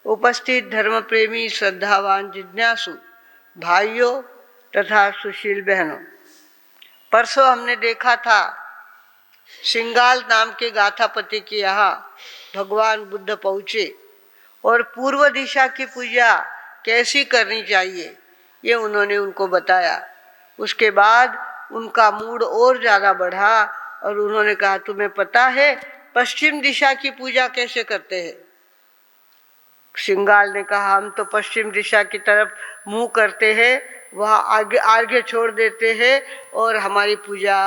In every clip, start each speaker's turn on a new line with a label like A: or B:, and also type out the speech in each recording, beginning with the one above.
A: उपस्थित धर्म प्रेमी श्रद्धावान जिज्ञासु भाइयों तथा सुशील बहनों, परसों हमने देखा था सिंगाल नाम के गाथापति के यहाँ भगवान बुद्ध पहुँचे और पूर्व दिशा की पूजा कैसी करनी चाहिए ये उन्होंने उनको बताया। उसके बाद उनका मूड और ज़्यादा बढ़ा और उन्होंने कहा, तुम्हें पता है पश्चिम दिशा की पूजा कैसे करते हैं? सिंगाल ने कहा, हम तो पश्चिम दिशा की तरफ मुंह करते हैं, वहाँ आगे आगे छोड़ देते हैं और हमारी पूजा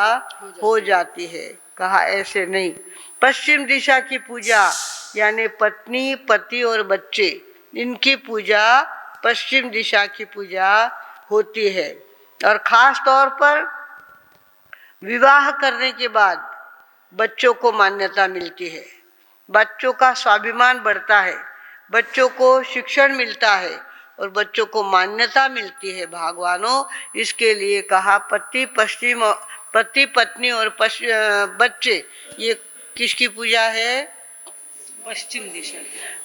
A: हो जाती है। कहा, ऐसे नहीं, पश्चिम दिशा की पूजा यानी पत्नी पति और बच्चे, इनकी पूजा पश्चिम दिशा की पूजा होती है। और ख़ास तौर पर विवाह करने के बाद बच्चों को मान्यता मिलती है, बच्चों का स्वाभिमान बढ़ता है, बच्चों को शिक्षण मिलता है और बच्चों को मान्यता मिलती है। भगवानों, इसके लिए कहा पति पत्नी और बच्चे, ये किसकी पूजा है?
B: पश्चिम दिशा।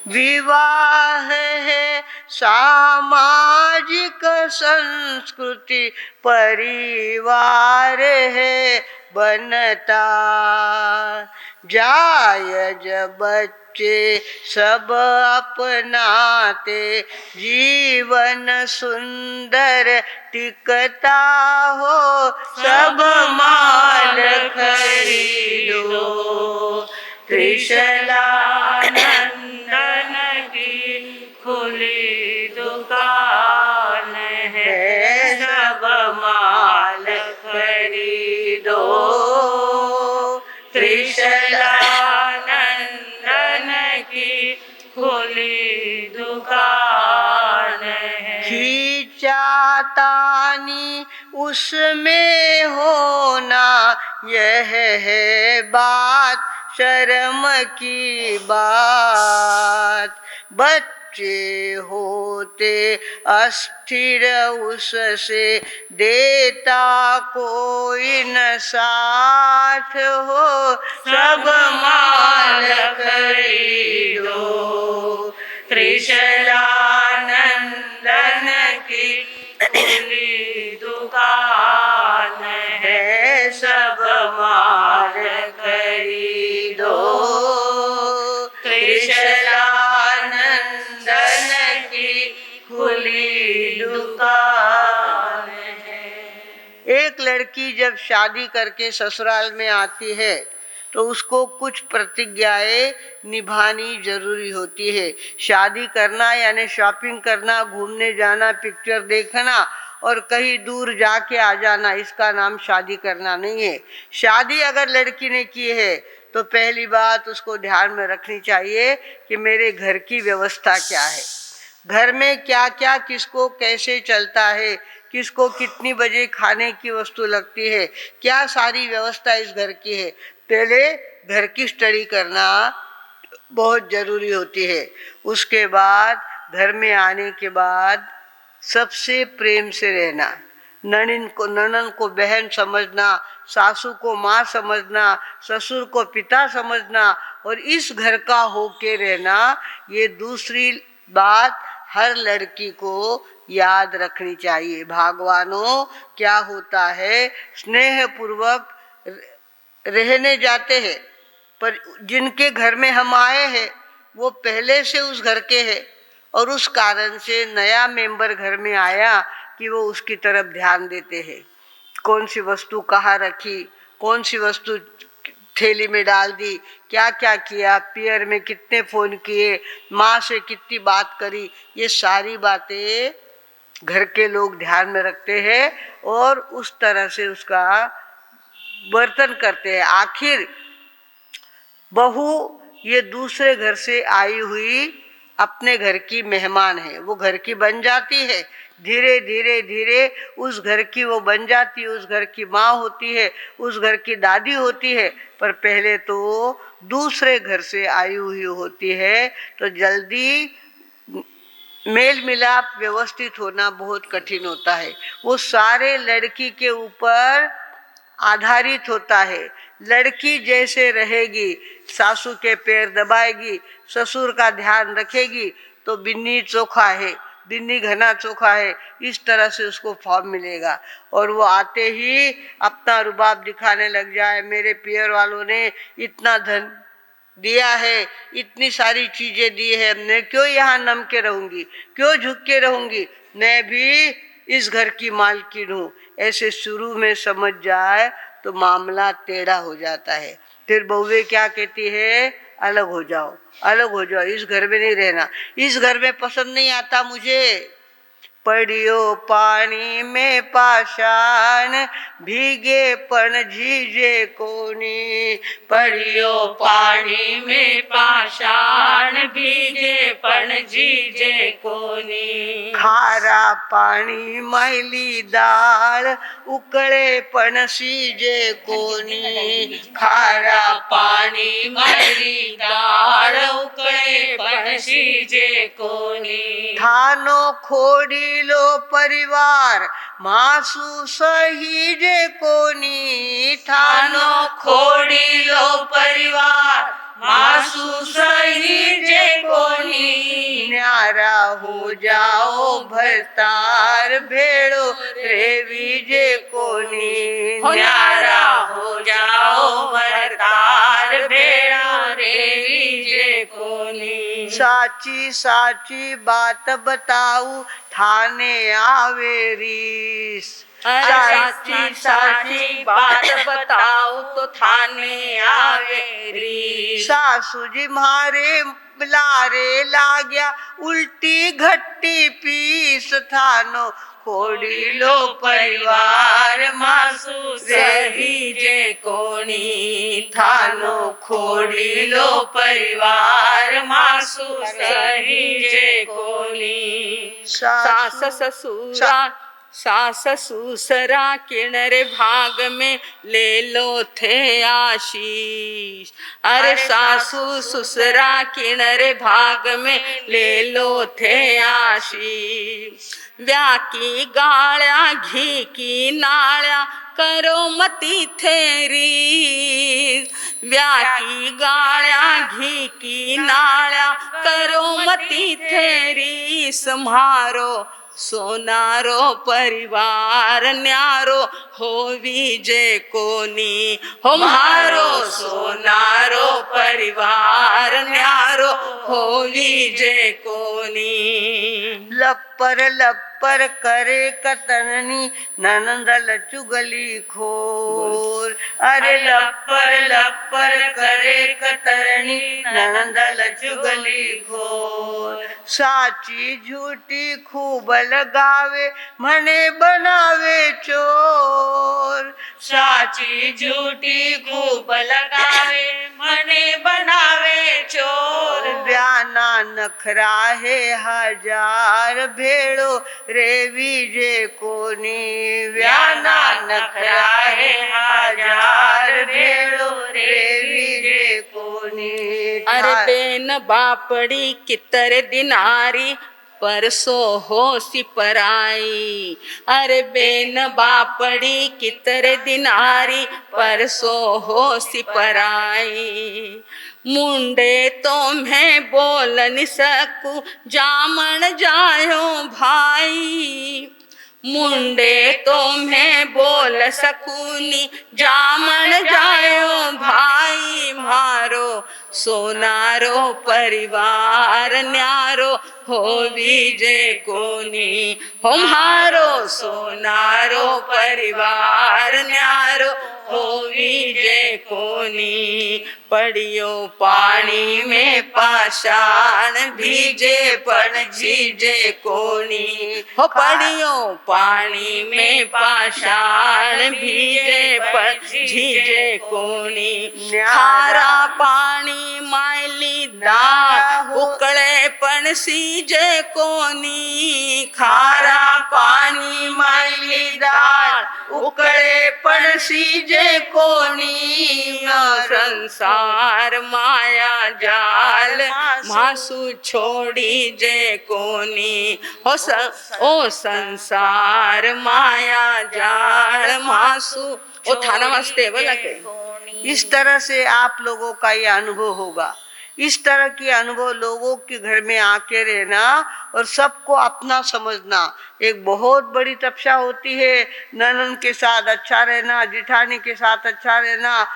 A: विवाह है सामाजिक संस्कृति, परिवार है बनता, जायज बच्चे सब अपनाते, जीवन सुंदर टिकता हो, सब माल खरीदो, त्रिशला
B: नंदन की खुली दुकान है, सब माल खरीदो, त्रिशला नंदन की खुली दुकान है।
A: खींचातानी उसमें होना, यह है बात शर्म की बात, बच्चे होते अस्थिर उससे देता कोई न साथ हो, सब माल खरीदो, त्रिशला नंदन की खुली दुकान है, सब माल खरीदो, त्रिशला नंदन की खुली दुकान है। एक लड़की जब शादी करके ससुराल में आती है तो उसको कुछ प्रतिज्ञाएं निभानी जरूरी होती है। शादी करना यानी शॉपिंग करना, घूमने जाना, पिक्चर देखना और कहीं दूर जाके आ जाना, इसका नाम शादी करना नहीं है। शादी अगर लड़की ने की है तो पहली बात उसको ध्यान में रखनी चाहिए कि मेरे घर की व्यवस्था क्या है, घर में क्या क्या किसको कैसे चलता है, किसको कितनी बजे खाने की वस्तु लगती है, क्या सारी व्यवस्था इस घर की है। पहले घर की स्टडी करना बहुत ज़रूरी होती है। उसके बाद घर में आने के बाद सबसे प्रेम से रहना, ननन को बहन समझना, सासू को माँ समझना, ससुर को पिता समझना और इस घर का होके रहना, ये दूसरी बात हर लड़की को याद रखनी चाहिए। भगवानों, क्या होता है, स्नेह पूर्वक रहने जाते हैं पर जिनके घर में हम आए हैं वो पहले से उस घर के हैं और उस कारण से नया मेंबर घर में आया कि वो उसकी तरफ ध्यान देते हैं। कौन सी वस्तु कहाँ रखी, कौन सी वस्तु थैली में डाल दी, क्या क्या किया, पियर में कितने फ़ोन किए, माँ से कितनी बात करी, ये सारी बातें घर के लोग ध्यान में रखते हैं और उस तरह से उसका वर्तन करते हैं। आखिर बहू ये दूसरे घर से आई हुई अपने घर की मेहमान है, वो घर की बन जाती है, धीरे धीरे धीरे उस घर की वो बन जाती है, उस घर की माँ होती है, उस घर की दादी होती है, पर पहले तो दूसरे घर से आई हुई होती है। तो जल्दी मेल मिलाप व्यवस्थित होना बहुत कठिन होता है। वो सारे लड़की के ऊपर आधारित होता है। लड़की जैसे रहेगी, सासू के पैर दबाएगी, ससुर का ध्यान रखेगी, तो बिन्नी चोखा है, बिन्नी घना चोखा है, इस तरह से उसको फॉर्म मिलेगा। और वो आते ही अपना रुबाब दिखाने लग जाए, मेरे पियर वालों ने इतना धन दिया है, इतनी सारी चीजें दी है, मैं क्यों यहाँ नम के रहूंगी, क्यों झुक के रहूंगी, मैं भी इस घर की मालकिन हूँ। ऐसे शुरू में समझ जाए तो मामला टेढ़ा हो जाता है। फिर बहुएं क्या कहती है, अलग हो जाओ, अलग हो जाओ, इस घर में नहीं रहना, इस घर में पसंद नहीं आता मुझे। पड़ियो पानी में पाषाण, भीगे पण झीजे कोनी।
B: पड़ियो पानी में पाषाण, भीगे पण झीजे कोनी।
A: खारा पाणी मैली डाळ, उकळे पण शिजे कोनी।
B: खारा पाणी मैली डाळ, उकळे पण शिजे कोनी।
A: थानो खोडिलो परिवार, मासू सहीजे कोनी।
B: थानो खोडिलो परिवार, मासू सहीजे कोनी।
A: न्यारा हो जाओ भरतार, भेड़ो रेवीजे कोनी।
B: न्यारा हो जाओ भरतार, भेड़ो रेवीजे कोनी।
A: साची साची बात बताऊ, थाने आवे रीस।
B: साची साची बात बताओ तो थाने आवे रीस।
A: सासू जी मारे लारे लाग्या, उल्टी घट्टी पीस। थानो खोडिलो परिवार, मासू
B: सहीजे कोणी। थानो खोडिलो परिवार, मासू सहीजे कोणी। सास ससुरा सास ससुरा किणरे भाग में ले लो थे आशीष। अरे सासू ससुरा किणरे भाग में ले लो थे आशीष। ब्याह की गाळ्या घी की नाळ्या, करो मती थेरी। ब्याह की गाळ्या घी की नाळ्या, करो मती थेरी। सम्हारो सोनारो परिवार, न्यारो होवीजे कोनी। हो मारो सोनारो परिवार, न्यारो होवीजे कोनी।
A: लप्पर लप्पर करे कतरनी, ननंदल चुगली खोर। अरे लप्पर लप्पर करे कतरनी, ननंदल चुगली खोर। साची झूठी खूब लगावे, म्हणे बनावे चोर।
B: साची झूठी खूब लगावे, मने बनावे चोर।
A: ब्याना नखरा है हजार, भेड़ो रेवीजे कोनी। ब्याना नखरा है हजार, भेड़ो रेवीजे कोनी।
B: अरे बेन बापड़ी कितर दिनारी, परसो होसी पराई। अरे बेन बापड़ी कितर दिनारी, परसो होसी पराई। मुंडे तो मैं बोल न सकूं, जामन जायो भाई। मुंडे तो मैं बोल सकूनी, जामन जायो भाई। मारो सोनारो परिवार, न्यारो होवीजे कोनी। हो मारो सोनारो परिवार, न्यारो होवीजे कोनी। पड़ियो पानी में पाषाण, भीजे पण झीजे कोनी। हो पड़ियो पानी में पाषाण, भीजे पण झीजे कोनी। खारा पाणी मैली डाळ, उकळे पण सीजे कोनी। खारा पाणी मैली डाळ, उकळे पण सीजे कोनी। संसार माया जाल, मासू छोड़ी जे कोनी। ओ संसार माया जाल, मासू। ओ थाना वास्ते बोला के
A: इस तरह से आप लोगों का ये अनुभव होगा इस तरह के अनुभव लोगों के घर में आके रहना और सबको अपना समझना एक बहुत बड़ी तपस्या होती है। ननद के साथ अच्छा रहना, जिठानी के साथ अच्छा रहना,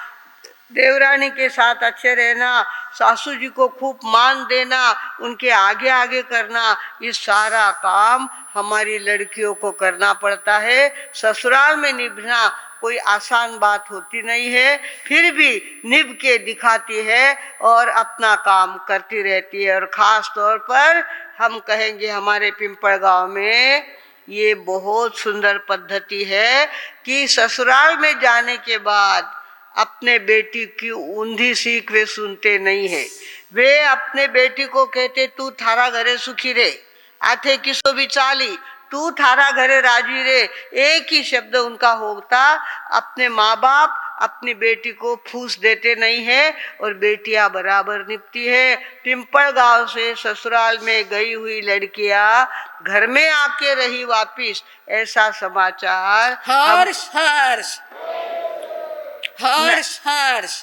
A: देवरानी के साथ अच्छे रहना, सासू जी को खूब मान देना, उनके आगे आगे करना, ये सारा काम हमारी लड़कियों को करना पड़ता है। ससुराल में निभना कोई आसान बात होती नहीं है, फिर भी निभ के दिखाती है और अपना काम करती रहती है। और ख़ास तौर पर हम कहेंगे हमारे पिंपल गांव में ये बहुत सुंदर पद्धति है कि ससुराल में जाने के बाद अपने बेटी की ऊंधी सीख वे सुनते नहीं है। वे अपने बेटी को कहते तू थारा घरे सुखी रे, आथे किसो भी चाली, तू थारा घरे राजी रे, एक ही शब्द उनका होता। अपने माँ बाप अपनी बेटी को फूस देते नहीं है और बेटियां बराबर निपटी है। पिंपल गांव से ससुराल में गई हुई लड़कियां घर में आके रही वापिस, ऐसा समाचार
B: हर्ष हर्ष हर्ष हर्ष।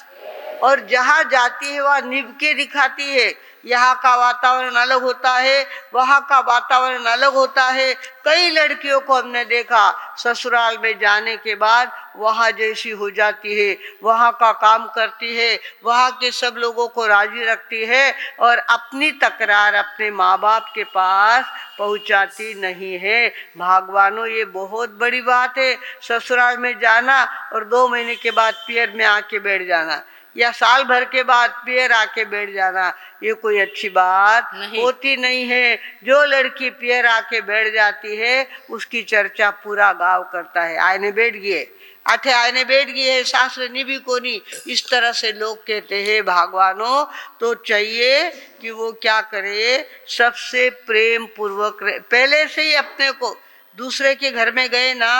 A: और जहाँ जाती है वह निभ के दिखाती है। यहाँ का वातावरण अलग होता है, वहाँ का वातावरण अलग होता है। कई लड़कियों को हमने देखा ससुराल में जाने के बाद वहाँ जैसी हो जाती है, वहाँ का काम करती है, वहाँ के सब लोगों को राजी रखती है और अपनी तकरार अपने माँ बाप के पास पहुँचाती नहीं है। भगवानों, ये बहुत बड़ी बात है ससुराल में जाना और 2 महीने के बाद पियर में आके बैठ जाना या साल भर के बाद पियर आके बैठ जाना, ये कोई अच्छी बात होती नहीं है। जो लड़की पियर आके बैठ जाती है उसकी चर्चा पूरा गांव करता है, आयने बैठ गए, आठे आयने बैठ गई है, सास निभी कोनी, इस तरह से लोग कहते हैं। भगवानों, तो चाहिए कि वो क्या करे, सबसे प्रेम पूर्वक पहले से ही अपने को, दूसरे के घर में गए ना,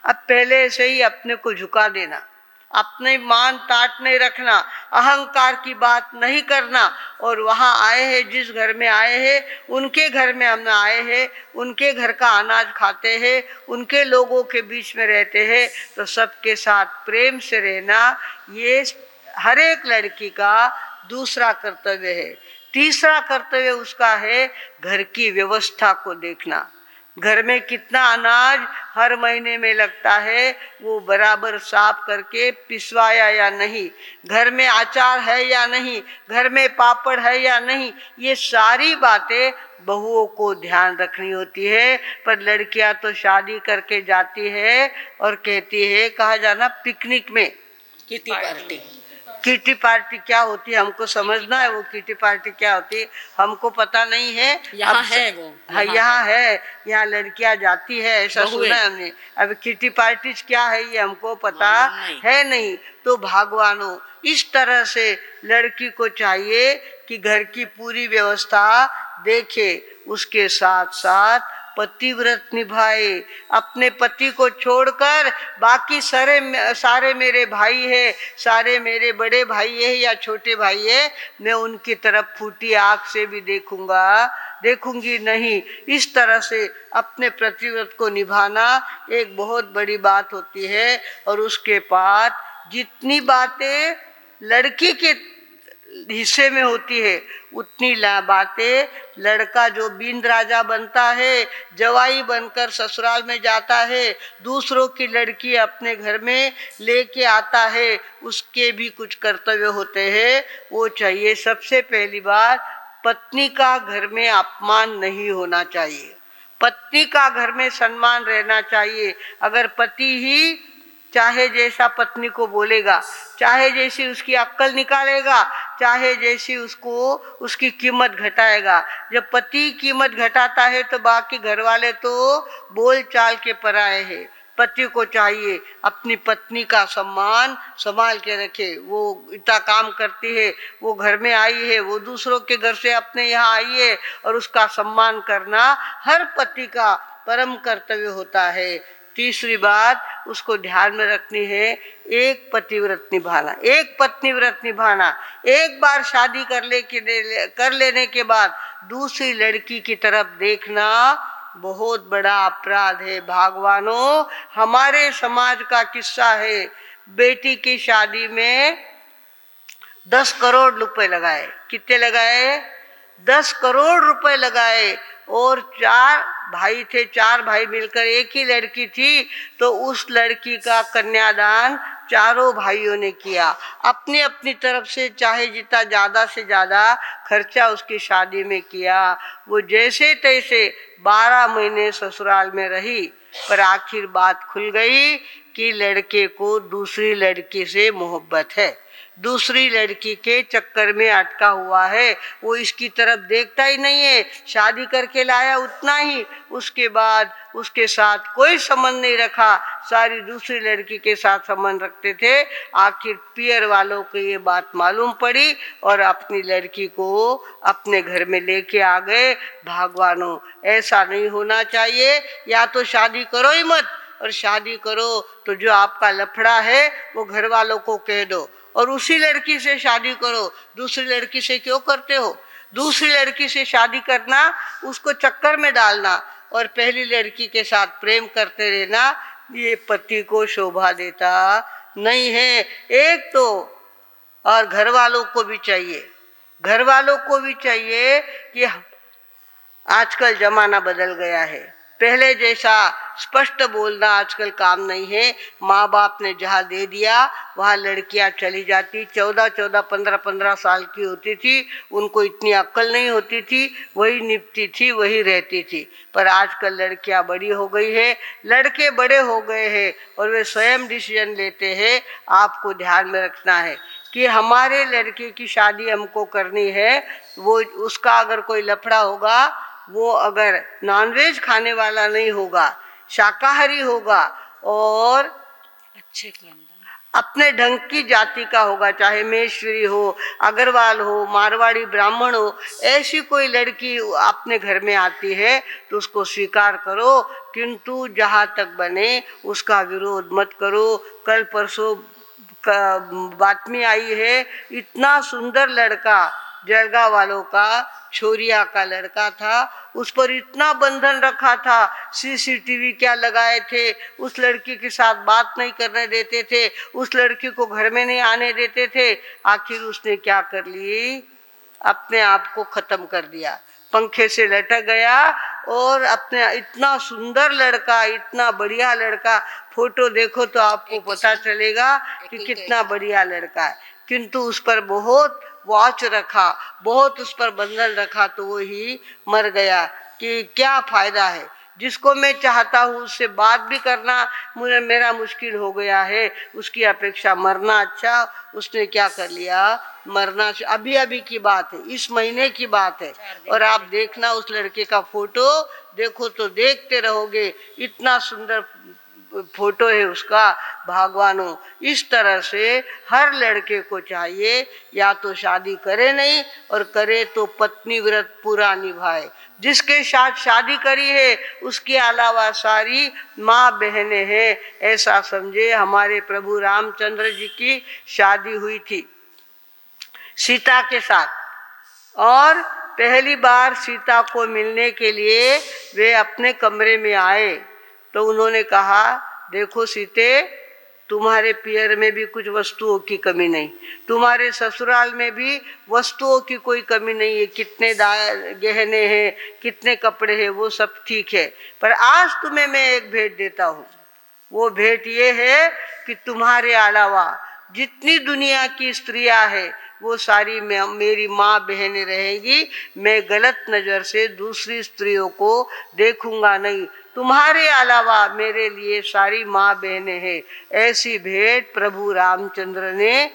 A: अब पहले से ही अपने को झुका देना, अपने मान ताट नहीं रखना, अहंकार की बात नहीं करना। और वहाँ आए हैं, जिस घर में आए हैं उनके घर में हम आए हैं, उनके घर का अनाज खाते हैं, उनके लोगों के बीच में रहते हैं, तो सबके साथ प्रेम से रहना ये हर एक लड़की का दूसरा कर्तव्य है। तीसरा कर्तव्य उसका है घर की व्यवस्था को देखना। घर में कितना अनाज हर महीने में लगता है, वो बराबर साफ करके पिसवाया या नहीं, घर में अचार है या नहीं, घर में पापड़ है या नहीं, ये सारी बातें बहुओं को ध्यान रखनी होती है। पर लड़कियां तो शादी करके जाती है और कहती है, कहा जाना पिकनिक में,
B: किटी पार्टी।
A: किटी पार्टी क्या होती है हमको समझना है, वो किटी पार्टी क्या होती है हमको पता नहीं है।
B: यहाँ है वो,
A: हाँ यहाँ है, यहाँ लड़कियां जाती है, ऐसा सुना है हमने। अब किटी पार्टी क्या है ये हमको पता है नहीं। तो भगवानों, इस तरह से लड़की को चाहिए कि घर की पूरी व्यवस्था देखे, उसके साथ साथ पतिव्रत निभाए। अपने पति को छोड़कर बाकी सारे मेरे भाई है, सारे मेरे बड़े भाई है या छोटे भाई है, मैं उनकी तरफ फूटी आंख से भी देखूंगी नहीं। इस तरह से अपने पतिव्रत को निभाना एक बहुत बड़ी बात होती है। और उसके बाद जितनी बातें लड़की के हिस्से में होती है उतनी बातें लड़का जो बींद राजा बनता है, जवाई बनकर ससुराल में जाता है, दूसरों की लड़की अपने घर में लेके आता है, उसके भी कुछ कर्तव्य होते हैं। वो चाहिए, सबसे पहली बात, पत्नी का घर में अपमान नहीं होना चाहिए, पत्नी का घर में सम्मान रहना चाहिए। अगर पति ही चाहे जैसा पत्नी को बोलेगा, चाहे जैसी उसकी अक्ल निकालेगा, चाहे जैसी उसको उसकी कीमत घटाएगा, जब पति कीमत घटाता है तो बाकी घर वाले तो बोल चाल के पराए हैं। पति को चाहिए अपनी पत्नी का सम्मान संभाल के रखे। वो इतना काम करती है, वो घर में आई है, वो दूसरों के घर से अपने यहाँ आई है, और उसका सम्मान करना हर पति का परम कर्तव्य होता है। तीसरी बात उसको ध्यान में रखनी है, एक पतिव्रत निभाना, एक पत्नी व्रत निभाना। एक बार शादी कर लेने के बाद दूसरी लड़की की तरफ देखना बहुत बड़ा अपराध है। भगवानों, हमारे समाज का किस्सा है, बेटी की शादी में 10 करोड़ रुपए लगाए। कितने लगाए? 10 करोड़ रुपए लगाए। और 4 भाई थे, 4 भाई मिलकर एक ही लड़की थी, तो उस लड़की का कन्यादान चारों भाइयों ने किया अपनी अपनी तरफ से, चाहे जितना ज़्यादा से ज़्यादा खर्चा उसकी शादी में किया। वो जैसे तैसे 12 महीने ससुराल में रही, पर आखिर बात खुल गई कि लड़के को दूसरी लड़की से मोहब्बत है, दूसरी लड़की के चक्कर में अटका हुआ है। वो इसकी तरफ देखता ही नहीं है, शादी करके लाया उतना ही, उसके बाद उसके साथ कोई संबंध नहीं रखा, सारी दूसरी लड़की के साथ संबंध रखते थे। आखिर पियर वालों को ये बात मालूम पड़ी और अपनी लड़की को अपने घर में लेके आ गए। भगवानों, ऐसा नहीं होना चाहिए। या तो शादी करो ही मत, और शादी करो तो जो आपका लफड़ा है वो घर वालों को कह दो, और उसी लड़की से शादी करो। दूसरी लड़की से क्यों करते हो? दूसरी लड़की से शादी करना, उसको चक्कर में डालना और पहली लड़की के साथ प्रेम करते रहना, ये पति को शोभा देता नहीं है। एक तो और घर वालों को भी चाहिए, घर वालों को भी चाहिए कि आजकल जमाना बदल गया है, पहले जैसा स्पष्ट बोलना आजकल काम नहीं है। माँ बाप ने जहाँ दे दिया वहाँ लड़कियाँ चली जाती, 14-14, 15-15 साल की होती थी, उनको इतनी अक्ल नहीं होती थी, वही निपटी थी, वही रहती थी। पर आजकल लड़कियाँ बड़ी हो गई है, लड़के बड़े हो गए हैं और वे स्वयं डिसीजन लेते हैं। आपको ध्यान में रखना है कि हमारे लड़के की शादी हमको करनी है, वो उसका अगर कोई लफड़ा होगा, वो अगर नॉनवेज खाने वाला नहीं होगा, शाकाहारी होगा और
B: अच्छे के अंदर
A: अपने ढंग की जाति का होगा, चाहे महेश्वरी हो, अग्रवाल हो, मारवाड़ी ब्राह्मण हो, ऐसी कोई लड़की अपने घर में आती है तो उसको स्वीकार करो, किंतु जहाँ तक बने उसका विरोध मत करो। कल परसों बातमी आई है, इतना सुंदर लड़का, जलगांव वालों का, छोरिया का लड़का था, उस पर इतना बंधन रखा था, सीसीटीवी क्या लगाए थे, उस लड़की के साथ बात नहीं करने देते थे, उस लड़की को घर में नहीं आने देते थे। आखिर उसने क्या कर ली? अपने आप को खत्म कर दिया, पंखे से लटक गया। और अपने इतना सुंदर लड़का, इतना बढ़िया लड़का, फोटो देखो तो आपको पता चलेगा कि कितना बढ़िया लड़का है, किंतु उस पर बहुत वॉच रखा, बहुत उस पर बंधन रखा, तो वो ही मर गया। कि क्या फायदा है? जिसको मैं चाहता हूँ उससे बात भी करना मेरा मुश्किल हो गया है, उसकी अपेक्षा मरना अच्छा। उसने क्या कर लिया? मरना। अभी अभी की बात है, इस महीने की बात है, और आप देखना उस लड़के का फोटो देखो तो देखते रहोगे, इतना सुंदर फोटो है उसका। भगवानों, इस तरह से हर लड़के को चाहिए, या तो शादी करे नहीं, और करे तो पत्नी व्रत पूरा निभाए। जिसके साथ शादी करी है उसके अलावा सारी माँ बहनें हैं, ऐसा समझे। हमारे प्रभु रामचंद्र जी की शादी हुई थी सीता के साथ, और पहली बार सीता को मिलने के लिए वे अपने कमरे में आए तो उन्होंने कहा, देखो सीते, तुम्हारे पियर में भी कुछ वस्तुओं की कमी नहीं, तुम्हारे ससुराल में भी वस्तुओं की कोई कमी नहीं है, कितने गहने हैं, कितने कपड़े हैं, वो सब ठीक है, पर आज तुम्हें मैं एक भेंट देता हूँ। वो भेंट ये है कि तुम्हारे अलावा जितनी दुनिया की स्त्रियां हैं वो सारी मेरी माँ बहनें रहेगी। मैं गलत नज़र से दूसरी स्त्रियों को देखूंगा नहीं, तुम्हारे अलावा मेरे लिए सारी माँ बहनें हैं। ऐसी भेंट प्रभु रामचंद्र ने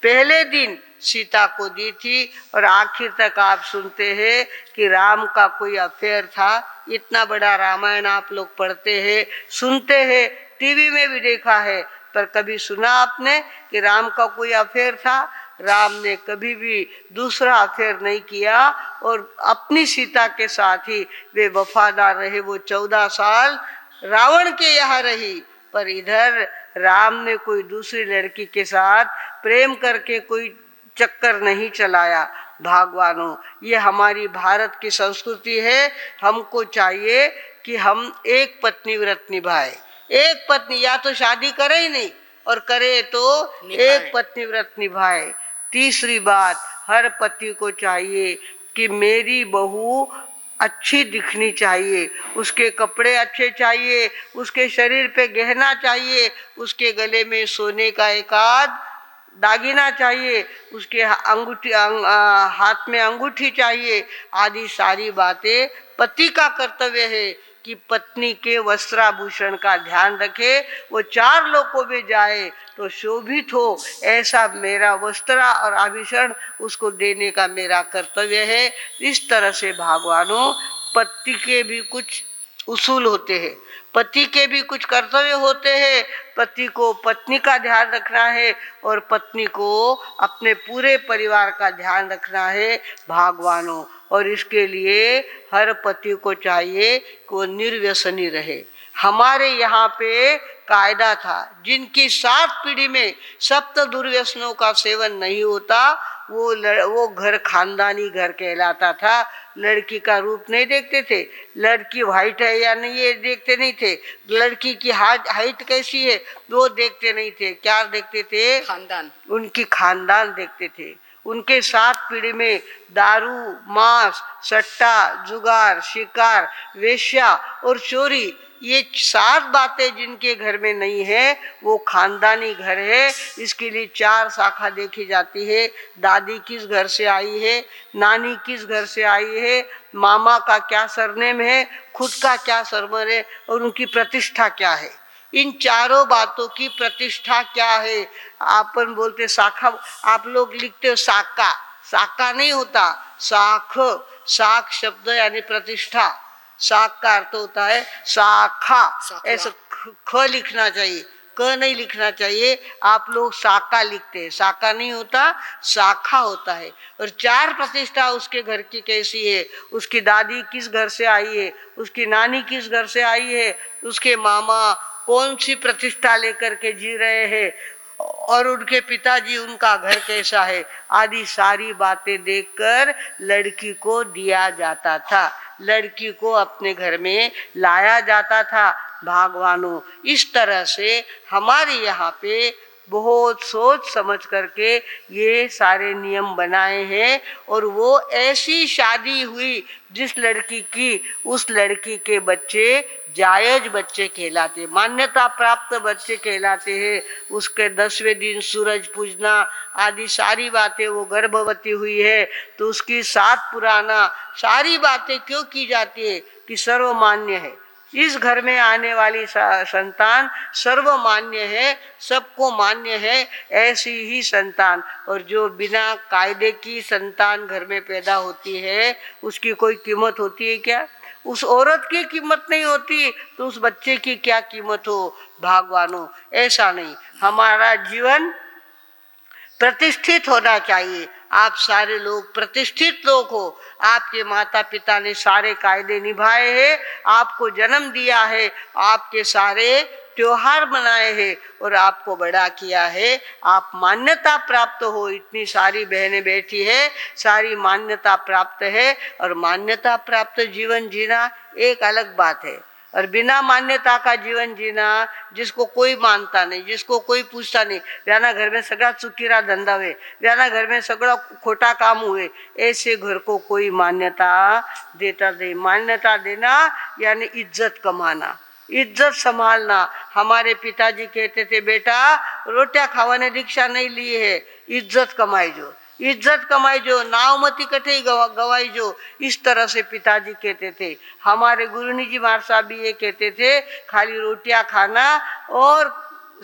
A: पहले दिन सीता को दी थी, और आखिर तक आप सुनते हैं कि राम का कोई अफेयर था। इतना बड़ा रामायण आप लोग पढ़ते हैं, सुनते हैं, टीवी में भी देखा है, पर कभी सुना आपने कि राम का कोई अफेयर था? राम ने कभी भी दूसरा अफेयर नहीं किया, और अपनी सीता के साथ ही वे वफादार रहे। वो 14 साल रावण के यहाँ रही, पर इधर राम ने कोई दूसरी लड़की के साथ प्रेम करके कोई चक्कर नहीं चलाया। भगवानों, ये हमारी भारत की संस्कृति है। हमको चाहिए कि हम एक पत्नी व्रत निभाए। एक पत्नी, या तो शादी करे ही नहीं, और करे तो एक पत्नी व्रत निभाए। तीसरी बात, हर पति को चाहिए कि मेरी बहू अच्छी दिखनी चाहिए, उसके कपड़े अच्छे चाहिए, उसके शरीर पे गहना चाहिए, उसके गले में सोने का एक आध दागिना चाहिए, उसके हाथ में अंगूठी चाहिए, आदि सारी बातें पति का कर्तव्य है कि पत्नी के वस्त्राभूषण का ध्यान रखे, वो चार लोगों में जाए तो शोभित हो, ऐसा मेरा वस्त्र और आभूषण उसको देने का मेरा कर्तव्य है। इस तरह से भगवानों, पति के भी कुछ उसूल होते हैं, पति के भी कुछ कर्तव्य होते हैं। पति को पत्नी का ध्यान रखना है और पत्नी को अपने पूरे परिवार का ध्यान रखना है भगवानों। और इसके लिए हर पति को चाहिए कि वो निर्व्यसनी रहे। हमारे यहाँ पे कायदा था, जिनकी 7 पीढ़ी में सप्त दुर्व्यसनों का सेवन नहीं होता, वो घर खानदानी घर कहलाता था। लड़की का रूप नहीं देखते थे, लड़की व्हाइट है या नहीं ये देखते नहीं थे, लड़की की हाइट कैसी है वो देखते नहीं थे। क्या देखते थे? खानदान, उनकी खानदान देखते थे। उनके 7 पीढ़ी में दारू, मांस, सट्टा, जुगार, शिकार, वेश्या और चोरी, ये 7 बातें जिनके घर में नहीं है वो खानदानी घर है। इसके लिए 4 शाखा देखी जाती है। दादी किस घर से आई है, नानी किस घर से आई है, मामा का क्या सरनेम है, खुद का क्या सरनेम है और उनकी प्रतिष्ठा क्या है। इन चारों बातों की प्रतिष्ठा क्या है? आपन बोलते शाखा, आप लोग लिखते हो शाखा, शाखा नहीं होता, शाख। शाख शब्द यानी प्रतिष्ठा, शाख का अर्थ होता है शाखा। ऐसा ख लिखना चाहिए, क नहीं लिखना चाहिए। आप लोग शाखा लिखते हैं, शाखा नहीं होता, शाखा होता है। और 4 प्रतिष्ठा उसके घर की कैसी है, उसकी दादी किस घर से आई है, उसकी नानी किस घर से आई है, उसके मामा कौन सी प्रतिष्ठा लेकर के जी रहे हैं और उनके पिताजी, उनका घर कैसा है, आदि सारी बातें देखकर लड़की को दिया जाता था, लड़की को अपने घर में लाया जाता था भगवानों। इस तरह से हमारे यहाँ पे बहुत सोच समझ करके ये सारे नियम बनाए हैं। और वो ऐसी शादी हुई जिस लड़की की, उस लड़की के बच्चे जायज बच्चे कहलाते, मान्यता प्राप्त बच्चे कहलाते हैं। उसके 10वें दिन सूरज पूजना आदि सारी बातें, वो गर्भवती हुई है तो उसकी 7 पुराना सारी बातें क्यों की जाती है कि सर्वमान्य है। इस घर में आने वाली संतान सर्वमान्य है, सबको मान्य है, ऐसी ही संतान। और जो बिना कायदे की संतान घर में पैदा होती है उसकी कोई कीमत होती है क्या? उस औरत की कीमत नहीं होती तो उस बच्चे की क्या कीमत हो भगवानों? ऐसा नहीं, हमारा जीवन प्रतिष्ठित होना चाहिए। आप सारे लोग प्रतिष्ठित लोग हो, आपके माता पिता ने सारे कायदे निभाए हैं, आपको जन्म दिया है, आपके सारे त्योहार मनाए हैं और आपको बड़ा किया है। आप मान्यता प्राप्त हो, इतनी सारी बहनें बैठी है, सारी मान्यता प्राप्त है। और मान्यता प्राप्त जीवन जीना एक अलग बात है, और बिना मान्यता का जीवन जीना, जिसको कोई मानता नहीं, जिसको कोई पूछता नहीं, व्याना घर में सगळा चुकीरा धंधा हुए, व्याना घर में सगळा खोटा काम हुए, ऐसे घर को कोई मान्यता देता नहीं। मान्यता देना यानी इज्जत कमाना, इज्जत संभालना। हमारे पिताजी कहते थे, बेटा रोटियां खावाने दीक्षा नहीं ली है, इज्जत कमाई जो, इज्जत कमाई जो, नाव मती कठे गवाई जो, इस तरह से पिताजी कहते थे। हमारे गुरुनी जी महाराज साहब भी ये कहते थे, खाली रोटियां खाना और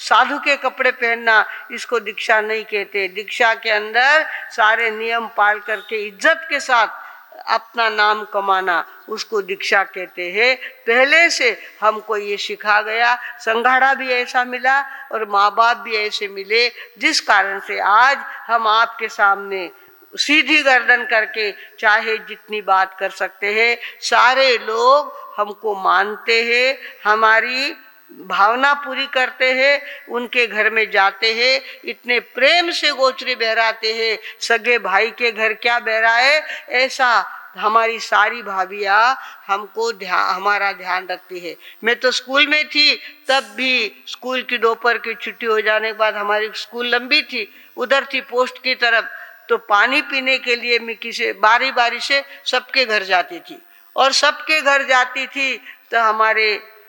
A: साधु के कपड़े पहनना इसको दीक्षा नहीं कहते। दीक्षा के अंदर सारे नियम पाल करके इज्जत के साथ अपना नाम कमाना, उसको दीक्षा कहते हैं। पहले से हमको ये सिखा गया, संघाड़ा भी ऐसा मिला और माँ बाप भी ऐसे मिले, जिस कारण से आज हम आपके सामने सीधी गर्दन करके चाहे जितनी बात कर सकते हैं। सारे लोग हमको मानते हैं, हमारी भावना पूरी करते हैं, उनके घर में जाते हैं, इतने प्रेम से गोचरी बहराते हैं, सगे भाई के घर क्या बहराए, ऐसा हमारी सारी भाभियाँ हमको हमारा ध्यान रखती है। मैं तो स्कूल में थी तब भी, स्कूल की दोपहर की छुट्टी हो जाने के बाद, हमारी स्कूल लंबी थी, उधर थी पोस्ट की तरफ, तो पानी पीने के लिए मैं किसी बारी बारी से सबके घर जाती थी, और सबके घर जाती थी तो हमारे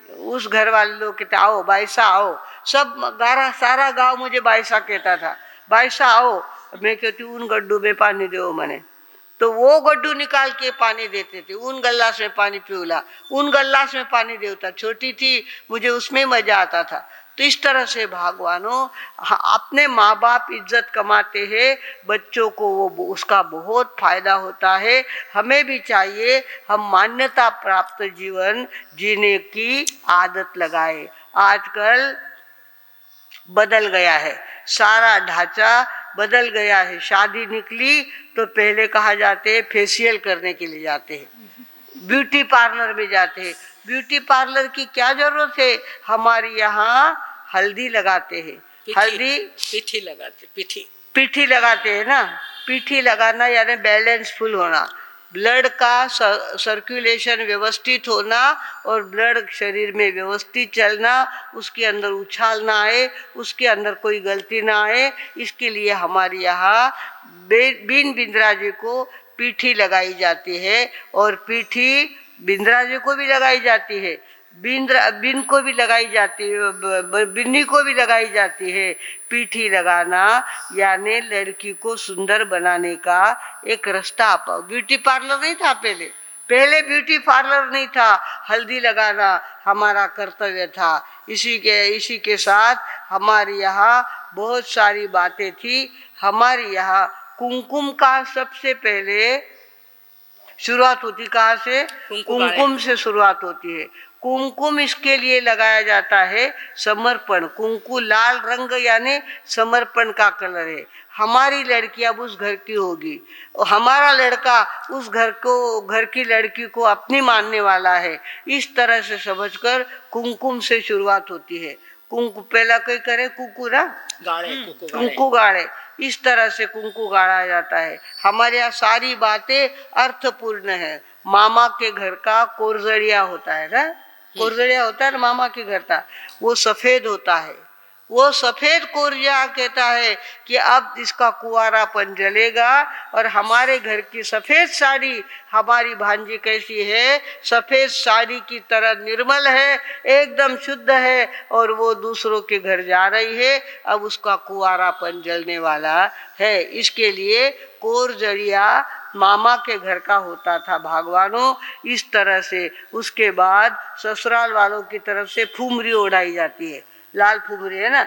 A: उस घर वाले लोग कहते आओ बाईसा आओ, सब सारा गांव मुझे बाईसा कहता था, बाईसा आओ। मैं कहती उन गड्ढू में पानी दो मने, तो वो गड्ढू निकाल के पानी देते थे, उन गल्लास में पानी पीला, उन गल्लास में पानी देवता। छोटी थी, मुझे उसमें मजा आता था। तो इस तरह से भगवानों अपने माँ बाप इज्जत कमाते हैं, बच्चों को वो उसका बहुत फायदा होता है। हमें भी चाहिए हम मान्यता प्राप्त जीवन जीने की आदत लगाए। आजकल बदल गया है, सारा ढांचा बदल गया है। शादी निकली तो पहले कहा जाते हैं फेशियल करने के लिए जाते हैं, ब्यूटी पार्लर में जाते हैं। ब्यूटी पार्लर की क्या जरूरत है, हमारे यहाँ हल्दी लगाते हैं, हल्दी
B: पीठी लगाते,
A: पीठी लगाते हैं ना। पीठी लगाना यानी बैलेंसफुल होना, ब्लड का सर्कुलेशन व्यवस्थित होना और ब्लड शरीर में व्यवस्थित चलना, उसके अंदर उछाल ना आए, उसके अंदर कोई गलती ना आए। इसके लिए हमारे यहाँ बीन बिंद्राजी को पीठी लगाई जाती है, और पीठी बिंद्राजी को भी लगाई जाती है, बिन को भी लगाई जाती है, बिन्नी को भी लगाई जाती है। पीठी लगाना यानी लड़की को सुंदर बनाने का एक रास्ता पाओ। ब्यूटी पार्लर नहीं था पहले, पहले ब्यूटी पार्लर नहीं था, हल्दी लगाना हमारा कर्तव्य था। इसी के साथ हमारे यहाँ बहुत सारी बातें थी। हमारे यहाँ कुमकुम का सबसे पहले शुरुआत होती, कहाँ से? कुमकुम से शुरुआत होती है। कुमकुम इसके लिए लगाया जाता है समर्पण। कुमकुम लाल रंग यानी समर्पण का कलर है। हमारी लड़की अब उस घर की होगी, और हमारा लड़का उस घर की लड़की को अपनी मानने वाला है। इस तरह से समझकर कुमकुम से शुरुआत होती है। कुंकु पहला कोई करे कुकू ना
B: गाड़े,
A: कुंकू गाड़े, इस तरह से कुंकू गाड़ा जाता है। हमारे यहाँ सारी बातें अर्थपूर्ण है। मामा के घर का कोरजड़िया होता है ना, कोरजड़िया होता है ना मामा के घर का, वो सफेद होता है। वो सफेद कोरजा कहता है कि अब इसका कुंवारापन जलेगा, और हमारे घर की सफेद साड़ी, हमारी भांजी कैसी है? सफेद साड़ी की तरह निर्मल है, एकदम शुद्ध है, और वो दूसरों के घर जा रही है, अब उसका कुंवारापन जलने वाला है। इसके लिए कोरजड़िया मामा के घर का होता था भगवानों। इस तरह से उसके बाद ससुराल वालों की तरफ से फुमरी ओढ़ाई जाती है, लाल फुमरी है ना,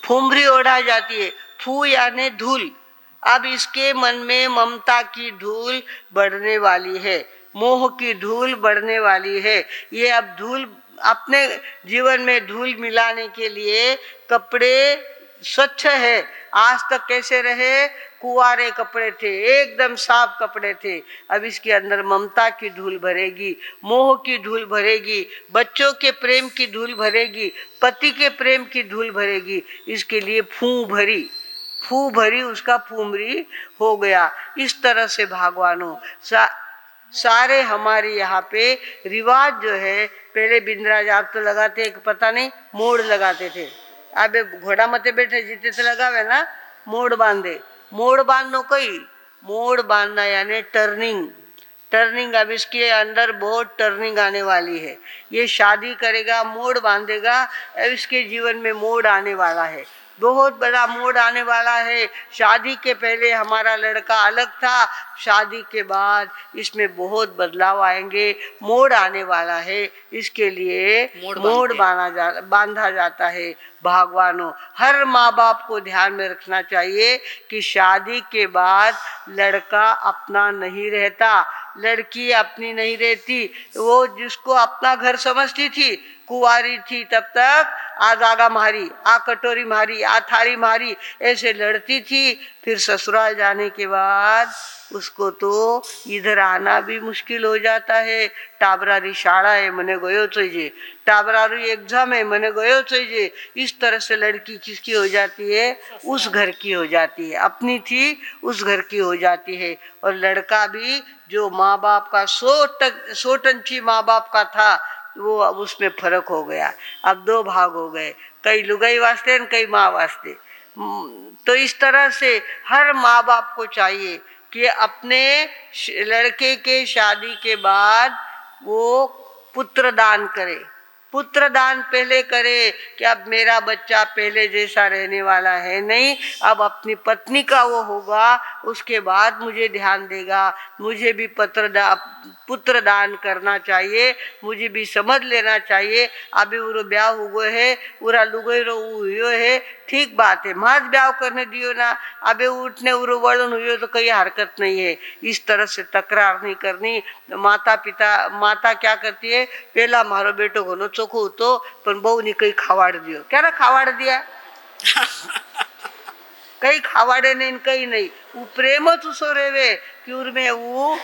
A: फुमरी ओढ़ा जाती है। फू यानी धूल। अब इसके मन में ममता की धूल बढ़ने वाली है, मोह की धूल बढ़ने वाली है। ये अब धूल अपने जीवन में धूल मिलाने के लिए कपड़े स्वच्छ है। आज तक कैसे रहे? कुंवारे कपड़े थे, एकदम साफ कपड़े थे। अब इसके अंदर ममता की धूल भरेगी, मोह की धूल भरेगी, बच्चों के प्रेम की धूल भरेगी, पति के प्रेम की धूल भरेगी। इसके लिए फू भरी उसका फुमरी हो गया। इस तरह से भगवानों सारे हमारे यहाँ पे रिवाज जो है, पहले बिंद्राज आप तो लगाते एक पता नहीं मोड़ लगाते थे। अब घोड़ा मते बैठे जीते थे लगावे ना, मोड़ बांधे, मोड़ बांधनो कोई मोड़ बांधना यानी टर्निंग। अब इसके अंदर बहुत टर्निंग आने वाली है। ये शादी करेगा, मोड़ बांधेगा, अब इसके जीवन में मोड़ आने वाला है, बहुत बड़ा मोड़ आने वाला है। शादी के पहले हमारा लड़का अलग था, शादी के बाद इसमें बहुत बदलाव आएंगे, मोड़ आने वाला है। इसके लिए मोड़ बांधा जाता है। भगवानों, हर माँ बाप को ध्यान में रखना चाहिए कि शादी के बाद लड़का अपना नहीं रहता, लड़की अपनी नहीं रहती। वो जिसको अपना घर समझती थी, कुंवारी थी तब तक आ दागा मारी, आ कटोरी मारी, आ थाली मारी, ऐसे लड़ती थी। फिर ससुराल जाने के बाद उसको तो इधर आना भी मुश्किल हो जाता है। टाबरारी शाळा है मने गयो चाहिए, टाबरारी एग्जाम है मने गयो चाहिए। इस तरह से लड़की किसकी हो जाती है? उस घर की हो जाती है, अपनी थी उस घर की हो जाती है। और लड़का भी जो माँ बाप का 100 माँ बाप का था, वो अब उसमें फर्क हो गया। अब 2 भाग हो गए, कई लुगाई वास्ते कई माँ वास्ते। तो इस तरह से हर माँ बाप को चाहिए कि अपने लड़के के शादी के बाद वो पुत्र दान करे। पुत्र दान पहले करे कि अब मेरा बच्चा पहले जैसा रहने वाला है नहीं, अब अपनी पत्नी का वो होगा, उसके बाद मुझे ध्यान देगा। मुझे भी पुत्र दान करना चाहिए, मुझे भी समझ लेना चाहिए। अभी उरो ब्याह हुआ है, उरा लुगई रो हुयो है, ठीक बात है, माज ब्याह करने दियो ना, अबे उठने उरो वलन हुयो तो कोई हरकत नहीं है। इस तरह से तकरार नहीं करनी। माता क्या करती है, पहला मारो बेटो घनो चोखो होतो पण बहू ने कई खावाड़ दियो। क्या ना खावाड़ दिया कई खावाड़े नहीं, कई नहीं, वो प्रेम उसो रेवे कि उनमें वो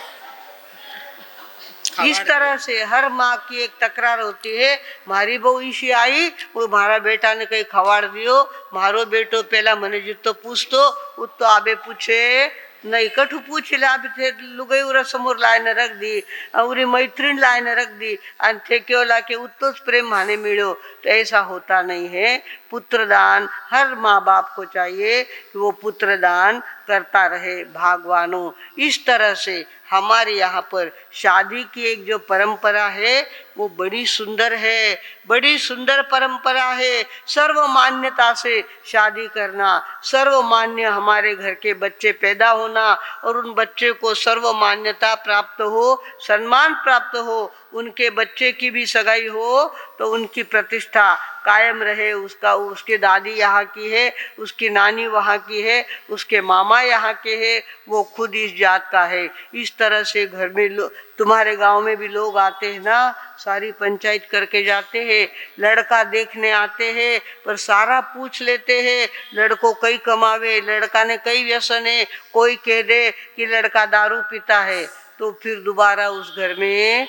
A: इस तरह से हर माँ की एक तकरार होती है। मारी बहू इसी आई, वो मारा बेटा ने कहीं खवाड़ दियो, मारो बेटो पहला मने जितो पूछतो उतो आबे पूछे नहीं, कठू पूछ ले आप थे लुगई उरा समोर लाइन रख दी, उरी मैत्रीण लाइन रख दी और थे क्यों ला के उत्तोष प्रेम माने मिलो। तो ऐसा होता नहीं है। पुत्र दान हर माँ बाप को चाहिए कि वो पुत्र दान करता रहे। भागवानों, इस तरह से हमारे यहाँ पर शादी की एक जो परंपरा है वो बड़ी सुंदर है, बड़ी सुंदर परंपरा है। सर्वमान्यता से शादी करना, सर्वमान्य हमारे घर के बच्चे पैदा होना और उन बच्चे को सर्वमान्यता प्राप्त हो, सम्मान प्राप्त हो, उनके बच्चे की भी सगाई हो तो उनकी प्रतिष्ठा कायम रहे। उसके दादी यहाँ की है, उसकी नानी वहाँ की है, उसके मामा यहाँ के हैं, वो खुद इस जात का है। इस तरह से घर में तुम्हारे गांव में भी लोग आते हैं ना, सारी पंचायत करके जाते हैं, लड़का देखने आते हैं, पर सारा पूछ लेते हैं लड़को कई कमावे, लड़का ने कई व्यसन है। कोई कह दे कि लड़का दारू पीता है तो फिर दोबारा उस घर में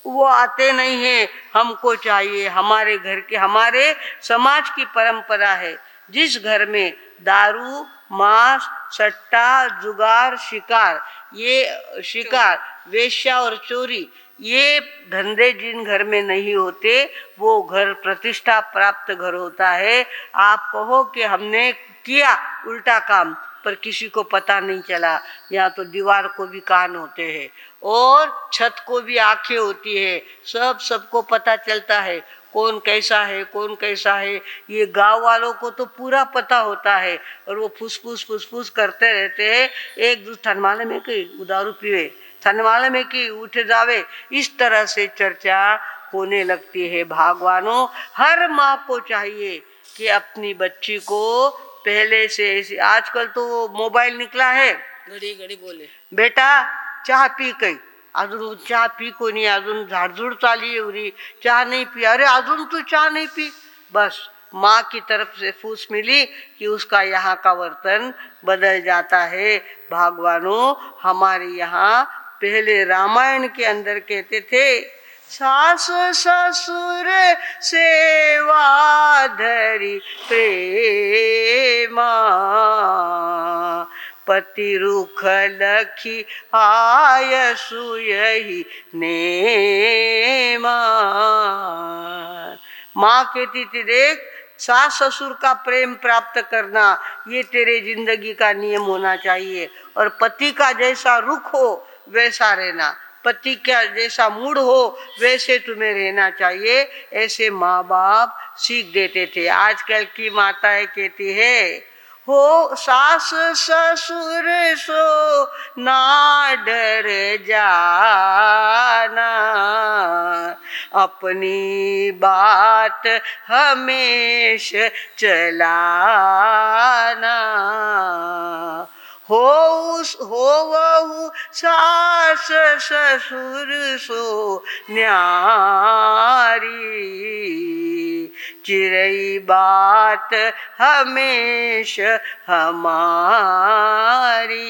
A: वो आते नहीं है। हमको चाहिए, हमारे घर के, हमारे समाज की परंपरा है, जिस घर में दारू, मांस, सट्टा, जुगार, शिकार, वेश्या और चोरी, ये धंधे जिन घर में नहीं होते वो घर प्रतिष्ठा प्राप्त घर होता है। आप कहो कि हमने किया उल्टा काम पर किसी को पता नहीं चला। यहाँ तो दीवार को भी कान होते हैं और छत को भी आंखें होती है, सबको पता चलता है कौन कैसा है, कौन कैसा है। ये गांव वालों को तो पूरा पता होता है और वो फुसफुस करते रहते हैं। एक दूसरे थनमाले में कि दारू पीवे, थनमाले में कि उठे जावे, इस तरह से चर्चा होने लगती है। भागवानों, हर माँ को चाहिए कि अपनी बच्ची को पहले से, आजकल तो मोबाइल निकला है,
B: घड़ी घड़ी बोले
A: बेटा चहा पी कई, अजून चहा पी कोणी, अजून झाडझूड चाली एवढी, चहा नहीं पी, अरे अजून तू चहा नहीं पी। बस माँ की तरफ से फूस मिली कि उसका यहाँ का वर्तन बदल जाता है। भगवानों, हमारे यहाँ पहले रामायण के अंदर कहते थे, सास ससुर सेवा धरी प्रेमा, पति रुख लखी आय सुयहि नेमा। माँ कहती थी, देख, सास ससुर का प्रेम प्राप्त करना ये तेरे जिंदगी का नियम होना चाहिए, और पति का जैसा रुख हो वैसा रहना, पति का जैसा मूड हो वैसे तुम्हें रहना चाहिए। ऐसे माँ बाप सीख देते थे। आजकल की माताएं कहती है, हो सास ससुर सो ना डर जाना, अपनी बात हमेशा चलाना। हो वहु सास ससुर सो न्यारी, चिरई बात हमेशा हमारी।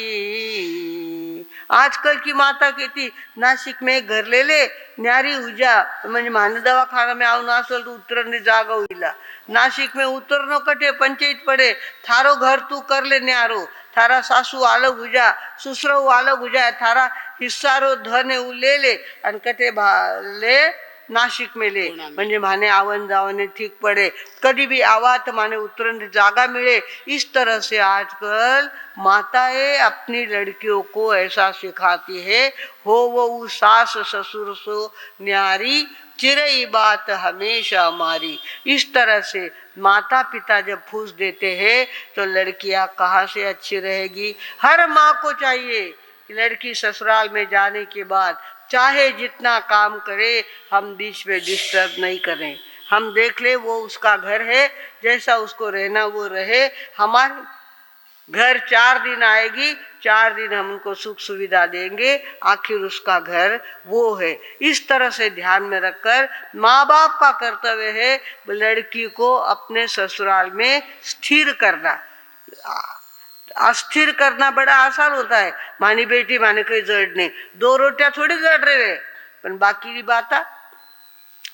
A: आजकल की माता कहती, नाशिक में एक घर ले ले, न्यारी उजा, म्हणजे माने दवाखाना में आवनो असल तो उतरने जागा हुईला। नाशिक में उतरनो कटे पंचायत पड़े, थारो घर तू कर ले न्यारो, थारा सासू अलग हो जा, ससुरो अलग हो जाए, थारा हिस्सा रो धन ले ले, अन कटे ले नाशिक मेले म्हणजे माने आवन जावने ठीक पड़े, कभी भी आवा तो माने उतरने जागा मिले। इस तरह से आजकल माताएं अपनी लड़कियों को ऐसा सिखाती है, हो वो सास ससुर सो न्यारी, चिरई बात हमेशा हमारी। इस तरह से माता पिता जब फूस देते हैं तो लड़कियां कहाँ से अच्छी रहेगी। हर माँ को चाहिए कि लड़की ससुराल में जाने के बाद चाहे जितना काम करे, हम बीच में डिस्टर्ब नहीं करें। हम देख ले वो उसका घर है, जैसा उसको रहना वो रहे। हमारे घर 4 दिन आएगी, 4 दिन हम उनको सुख सुविधा देंगे, आखिर उसका घर वो है। इस तरह से ध्यान में रखकर माँ बाप का कर्तव्य है लड़की को अपने ससुराल में स्थिर करना। अस्थिर करना बड़ा आसान होता है। मानी बेटी माने कोई जड़ नहीं, 2 रोटियां थोड़ी जड़ रहे, पर बाकी की बात,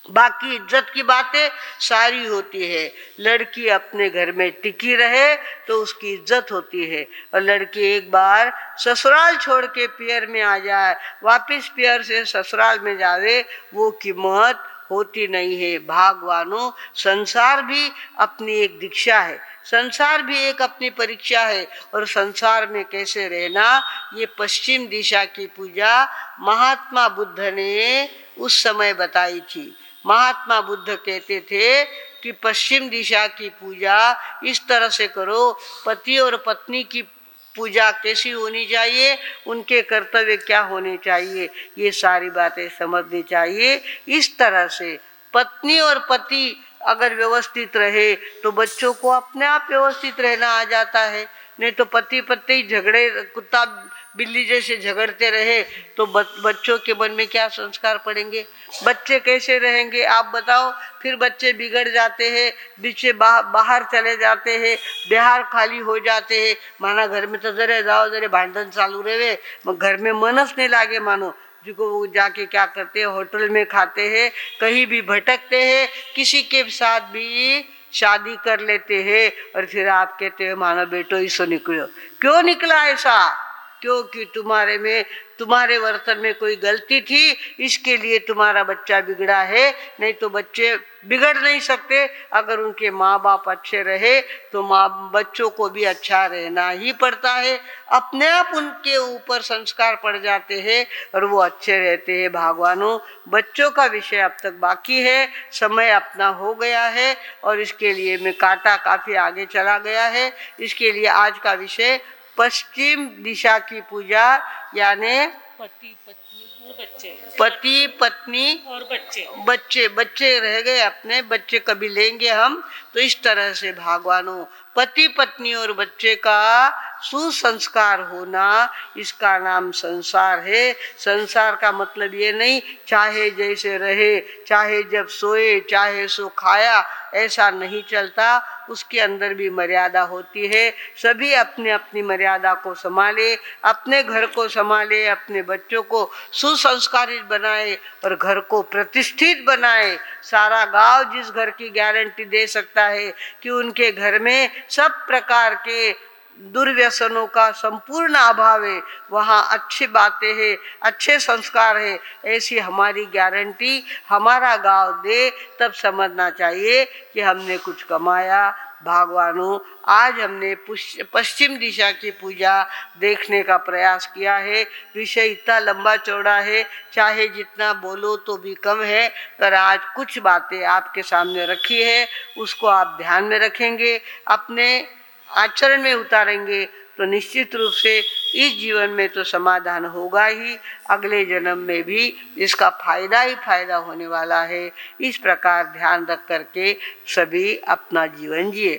A: बाकी इज्जत की बातें सारी होती है। लड़की अपने घर में टिकी रहे तो उसकी इज्जत होती है। और लड़की एक बार ससुराल छोड़ के पियर में आ जाए, वापिस पियर से ससुराल में जावे, वो कीमत होती नहीं है। भागवानों, संसार भी अपनी एक दीक्षा है, संसार भी एक अपनी परीक्षा है। और संसार में कैसे रहना, ये पश्चिम दिशा की पूजा महात्मा बुद्ध ने उस समय बताई थी। महात्मा बुद्ध कहते थे कि पश्चिम दिशा की पूजा इस तरह से करो। पति और पत्नी की पूजा कैसी होनी चाहिए, उनके कर्तव्य क्या होने चाहिए, ये सारी बातें समझनी चाहिए। इस तरह से पत्नी और पति अगर व्यवस्थित रहे तो बच्चों को अपने आप व्यवस्थित रहना आ जाता है। नहीं तो पति पत्नी झगड़े, कुत्ता बिल्ली जैसे झगड़ते रहे तो बच्चों के मन में क्या संस्कार पड़ेंगे, बच्चे कैसे रहेंगे आप बताओ। फिर बच्चे बिगड़ जाते हैं, बीचे बाहर चले जाते हैं, बिहार खाली हो जाते हैं। माना घर में तो जरे जाओ जरे भांडन चालू रहे, घर में मनस नहीं लागे। मानो जिनको वो जाके क्या करते हैं, होटल में खाते हैं, कहीं भी भटकते हैं, किसी के साथ भी शादी कर लेते हैं। और फिर आप कहते हैं मानो बेटो इसो निकलो। क्यों निकला ऐसा? क्योंकि तुम्हारे में, तुम्हारे वर्तन में कोई गलती थी, इसके लिए तुम्हारा बच्चा बिगड़ा है। नहीं तो बच्चे बिगड़ नहीं सकते। अगर उनके माँ बाप अच्छे रहे तो बच्चों को भी अच्छा रहना ही पड़ता है। अपने आप उनके ऊपर संस्कार पड़ जाते हैं और वो अच्छे रहते हैं। भगवानों, बच्चों का विषय अब तक बाकी है, समय अपना हो गया है और इसके लिए मैं काटा काफी आगे चला गया है। इसके लिए आज का विषय पश्चिम दिशा की पूजा, यानी
B: पति पत्नी और बच्चे,
A: पति पत्नी
B: और बच्चे,
A: बच्चे रह गए अपने, बच्चे कभी लेंगे हम। तो इस तरह से भगवानों, पति पत्नी और बच्चे का सुसंस्कार होना, इसका नाम संसार है। संसार का मतलब ये नहीं चाहे जैसे रहे, चाहे जब सोए चाहे सो खाया, ऐसा नहीं चलता। उसके अंदर भी मर्यादा होती है। सभी अपने अपनी मर्यादा को संभाले, अपने घर को संभाले, अपने बच्चों को सुसंस्कारित बनाए और घर को प्रतिष्ठित बनाए। सारा गांव जिस घर की गारंटी दे सकता है कि उनके घर में सब प्रकार के दुर्व्यसनों का संपूर्ण अभाव है, वहाँ अच्छी बातें हैं, अच्छे संस्कार है, ऐसी हमारी गारंटी हमारा गांव दे, तब समझना चाहिए कि हमने कुछ कमाया। भगवानों, आज हमने पश्चिम दिशा की पूजा देखने का प्रयास किया है। विषय इतना लंबा चौड़ा है, चाहे जितना बोलो तो भी कम है, पर आज कुछ बातें आपके सामने रखी है, उसको आप ध्यान में रखेंगे, अपने आचरण में उतारेंगे तो निश्चित रूप से इस जीवन में तो समाधान होगा ही, अगले जन्म में भी इसका फायदा ही फायदा होने वाला है। इस प्रकार ध्यान रख करके सभी अपना जीवन जिए।